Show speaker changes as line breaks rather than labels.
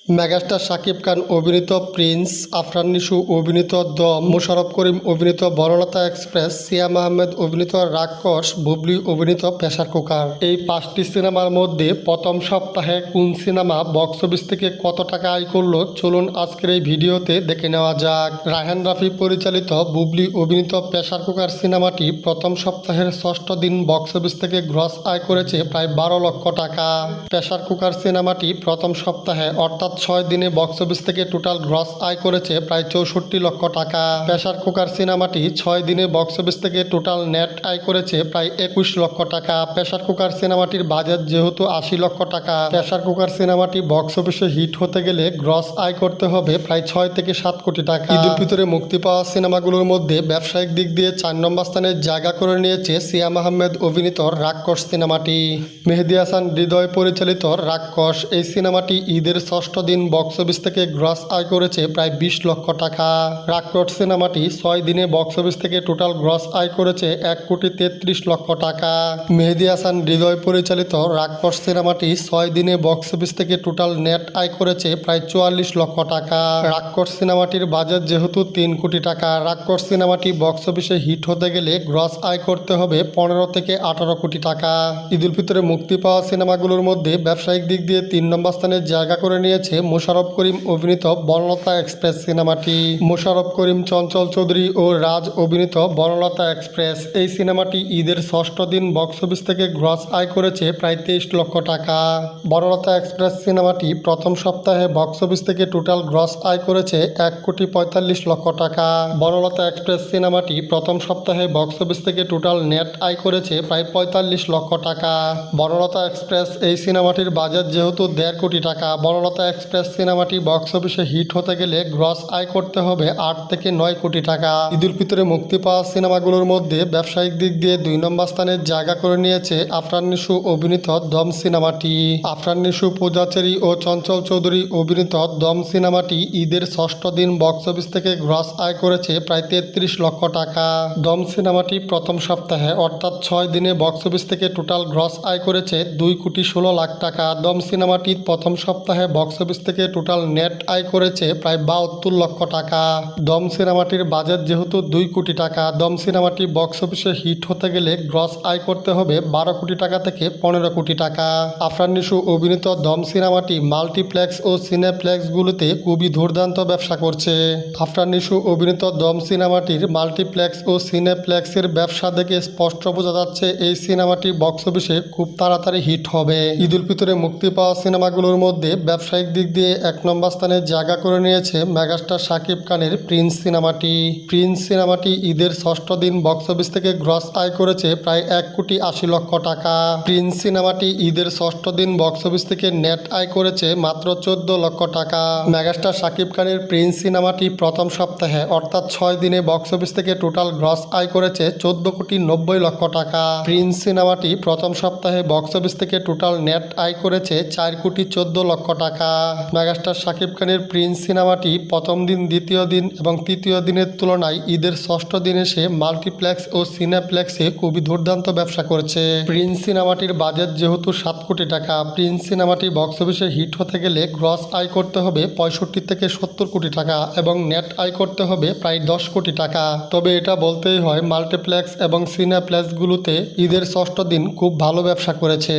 Megastar Shakib Khan অভিনীত Prince, Afran Nishu অভিনীত দম, মোশাররফ করিম অভিনীত বনলতা এক্সপ্রেস, সিয়াম আহমেদ অভিনীত রাক্ষস, বুবলি অভিনীত প্রেসার কুকার। এই 5টি সিনেমার মধ্যে প্রথম সপ্তাহে কোন সিনেমা বক্স অফিস থেকে কত টাকা আয় করলো চলুন আজকের এই ভিডিওতে দেখে নেওয়া যাক। রায়হান রাফি পরিচালিত বুবলি অভিনীত প্রেসার কুকার সিনেমাটি প্রথম সপ্তাহের 6ষ্ঠ দিন বক্স অফিস থেকে গ্রস আয় করেছে প্রায় 12 লক্ষ টাকা। প্রেসার কুকার সিনেমাটি প্রথম সপ্তাহে অর্থাৎ 6 দিনে বক্স অফিস থেকে টোটাল গ্রস আয় করেছে প্রায় 64 লক্ষ টাকা। প্রেসার কুকার সিনেমাটি 6 দিনে বক্স অফিস থেকে টোটাল নেট আয় করেছে প্রায় 21 লক্ষ টাকা। প্রেসার কুকার সিনেমাটির বাজেট যেহেতু 80 লক্ষ টাকা, প্রেসার কুকার সিনেমাটি বক্স অফিসে হিট হতে গেলে গ্রস আয় করতে হবে প্রায় 6 থেকে 7 কোটি টাকা। ঈদের ভিতরে মুক্তি পাওয়া সিনেমাগুলোর মধ্যে ব্যবসায়িক দিক দিয়ে 4 নম্বর স্থানে জায়গা করে নিয়েছে সিয়াম আহমেদ অভিনীত রাক্ষস সিনেমাটি। মেহেদী হাসান হৃদয় পরিচালিত রাক্ষস এই সিনেমাটি ঈদের 6ষ্ঠ দিন বক্স অফিস থেকে গ্রস আয় করেছে প্রায় 20 লক্ষ টাকা। রাক্ষস সিনেমাটি 6 দিনে বক্স অফিস থেকে টোটাল গ্রস আয় করেছে 1,33 লক্ষ টাকা। মেহেদী হাসান হৃদয় পরিচালিত রাক্ষস সিনেমাটি 6 দিনে বক্স অফিস থেকে টোটাল নেট আয় করেছে প্রায় 44 লক্ষ টাকা। রাক্ষস সিনেমাটির বাজেট যেহেতু 3 কোটি টাকা, রাক্ষস সিনেমাটি বক্স অফিসে হিট হতে গেলে গ্রস আয় করতে হবে 15 থেকে 18 কোটি টাকা। ঈদুল ফিতরে মুক্তি পাওয়া সিনেমাগুলোর মধ্যে ব্যবসায়িক দিক দিয়ে 3 নম্বর স্থানে জায়গা করে নিয়েছে মোশাররফ করিম অভিনীত বনলতা এক্সপ্রেস সিনেমাটি। মোশাররফ করিম, চঞ্চল চৌধুরী ও রাজ অভিনীত বনলতা এক্সপ্রেস এই সিনেমাটি ঈদের 6ষ্ঠ দিন বক্স অফিস থেকে গ্রস আয় করেছে প্রায় 23 লক্ষ টাকা। বনলতা এক্সপ্রেস সিনেমাটি প্রথম সপ্তাহে বক্স অফিস থেকে টোটাল গ্রস আয় করেছে 1,45 লক্ষ টাকা। বনলতা এক্সপ্রেস সিনেমাটি প্রথম সপ্তাহে বক্স অফিস থেকে টোটাল নেট আয় করেছে প্রায় 45 লক্ষ টাকা। বনলতা এক্সপ্রেস এই সিনেমাটির বাজেট যেহেতু 1.5 কোটি টাকা, বনলতা এক্সপ্রেস সিনেমাটি বক্স অফিসে হিট হতে গেলে গ্রস আয় করতে হবে 8 থেকে 9 কোটি টাকা। ঈদুল ফিতরে মুক্তি পাওয়া সিনেমাগুলোর মধ্যে ব্যবসায়িক দিক দিয়ে 2 নম্বর স্থানে জায়গা করে নিয়েছে আফরান নিশু অভিনীত দম সিনেমাটি। আফরান নিশু, পূজাচেরি ও চঞ্চল চৌধুরী অভিনীত দম সিনেমাটি ঈদের 6ষ্ঠ দিন বক্স অফিস থেকে গ্রস আয় করেছে প্রায় 33 লক্ষ টাকা। দম সিনেমাটি প্রথম সপ্তাহে অর্থাৎ 6 দিনে বক্স অফিস থেকে টোটাল গ্রস আয় করেছে 2,16,00,000 টাকা। দম সিনেমাটি প্রথম সপ্তাহে বক্স অফিস থেকে টোটাল নেট আয় করেছে প্রায় 72 লক্ষ টাকা। দম সিনেমাটির বাজেট যেহেতু 2 কোটি টাকা, দম সিনেমাটি বক্স অফিসে হিট হতে গেলে গ্রস আয় করতে হবে 12 কোটি টাকা থেকে 15 কোটি টাকা। আফরান নিশু অভিনীত দম সিনেমাটি মাল্টিপ্লেক্স ও সিনেপ্লেক্সগুলোতে খুবই দুর্দান্ত ব্যবসা করছে। আফরান নিশু অভিনীত দম সিনেমাটির মাল্টিপ্লেক্স ও সিনেপ্লেক্সের ব্যবসা দেখে স্পষ্ট বোঝা যাচ্ছে এই সিনেমাটি বক্স অফিসে খুব তাড়াতাড়ি হিট হবে। ঈদুল ফিতরে মুক্তি পাওয়া সিনেমাগুলোর মধ্যে ব্যবসায়িক দিক দিয়ে 1 নম্বর স্থানে জায়গা করে নিয়েছে মেগাস্টার শাকিব খানের প্রিন্স সিনেমাটি। প্রিন্স সিনেমাটি ঈদের 6ষ্ঠ দিন বক্স অফিস থেকে গ্রস আয় করেছে প্রায় 1,80,00,000 টাকা। প্রিন্স সিনেমাটি ঈদের 6ষ্ঠ দিন বক্স অফিস থেকে নেট আয় করেছে মাত্র 14 লক্ষ টাকা। মেগাস্টার শাকিব খানের প্রিন্স সিনেমাটি প্রথম সপ্তাহে অর্থাৎ 6 দিনে বক্স অফিস থেকে টোটাল গ্রস আয় করেছে 14,90,00,000 টাকা। প্রিন্স সিনেমাটি প্রথম সপ্তাহে বক্স অফিস থেকে টোটাল নেট আয় করেছে 4,14,00,000 টাকা। মেগাস্টার শাকিব খানের প্রিন্স সিনেমাটি প্রথম দিন, দ্বিতীয় দিন এবং তৃতীয় দিনের তুলনায় ঈদের 6ষ্ঠ দিনে সে মাল্টিপ্লেক্স ও সিনেপ্লেক্সে খুবই দুর্দান্ত ব্যবসা করেছে। প্রিন্স সিনেমাটির বাজেট যেহেতু 7 কোটি টাকা, প্রিন্স সিনেমাটি বক্স অফিসে হিট হতে গেলে গ্রস আয় করতে হবে 65 থেকে 70 কোটি টাকা এবং নেট আয় করতে হবে প্রায় 10 কোটি টাকা। তবে এটা বলতেই হয় মাল্টিপ্লেক্স এবং সিনেপ্লেক্সগুলোতে ঈদের 6ষ্ঠ দিন খুব ভালো ব্যবসা করেছে।